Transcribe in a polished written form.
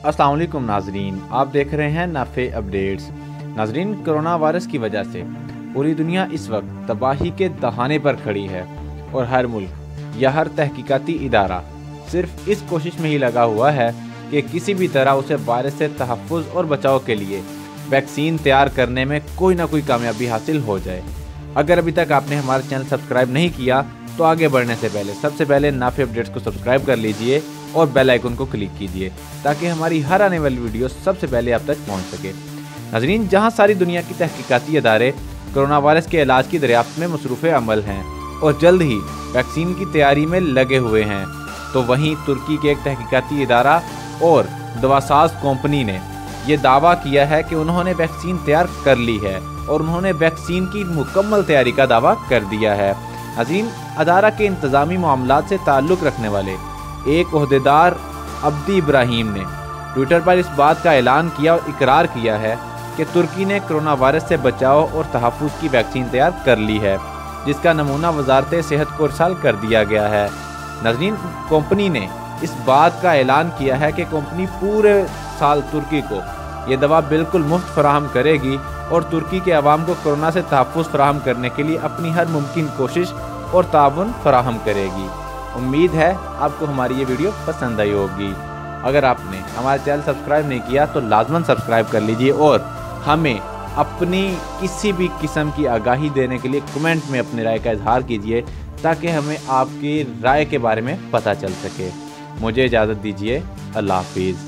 अस्सलाम वालेकुम नाजरीन, आप देख रहे हैं नाफे अपडेट्स। नाजरीन, कोरोना वायरस की वजह से पूरी दुनिया इस वक्त तबाही के दहाने पर खड़ी है और हर मुल्क या हर तहकीकाती इदारा सिर्फ इस कोशिश में ही लगा हुआ है कि किसी भी तरह उसे वायरस से तहफ़्फ़ुज़ और बचाव के लिए वैक्सीन तैयार करने में कोई ना कोई कामयाबी हासिल हो जाए। अगर अभी तक आपने हमारा चैनल सब्सक्राइब नहीं किया तो आगे बढ़ने से पहले सबसे पहले नाफे अपडेट्स को सब्सक्राइब कर लीजिए और बेल आइकन को क्लिक कीजिए ताकि हमारी हर आने वाली वीडियो सबसे पहले आप तक पहुंच सके। नाज़रीन, जहां सारी दुनिया की तहकीकाती अदारे कोरोना वायरस के इलाज की दरियाफ्त में मसरूफ़ अमल हैं और जल्द ही वैक्सीन की तैयारी में लगे हुए हैं, तो वहीं तुर्की के एक तहकीकाती इदारा और दवासाज कंपनी ने यह दावा किया है कि उन्होंने वैक्सीन तैयार कर ली है और उन्होंने वैक्सीन की मुकम्मल तैयारी का दावा कर दिया है। नाज़रीन, अदारा के इंतज़ामी मामलात से ताल्लुक़ रखने वाले एक ओहदेदार अब्दी इब्राहिम ने ट्विटर पर इस बात का ऐलान किया और इकरार किया है कि तुर्की ने कोरोना वायरस से बचाव और तहफ़्फ़ुज़ की वैक्सीन तैयार कर ली है, जिसका नमूना वजारत सेहत को इरसाल कर दिया गया है। नाज़रीन, कंपनी ने इस बात का ऐलान किया है कि कंपनी पूरे साल तुर्की को ये दवा बिल्कुल मुफ्त फराहम करेगी और तुर्की के अवाम को कोरोना से तहफ़्फ़ुज़ फराहम करने के लिए अपनी हर मुमकिन कोशिश और ताउन फराहम करेगी। उम्मीद है आपको हमारी ये वीडियो पसंद आई होगी। अगर आपने हमारा चैनल सब्सक्राइब नहीं किया तो लाजमन सब्सक्राइब कर लीजिए और हमें अपनी किसी भी किस्म की आगाही देने के लिए कमेंट में अपनी राय का इजहार कीजिए ताकि हमें आपकी राय के बारे में पता चल सके। मुझे इजाज़त दीजिए। अल्लाह हाफिज़।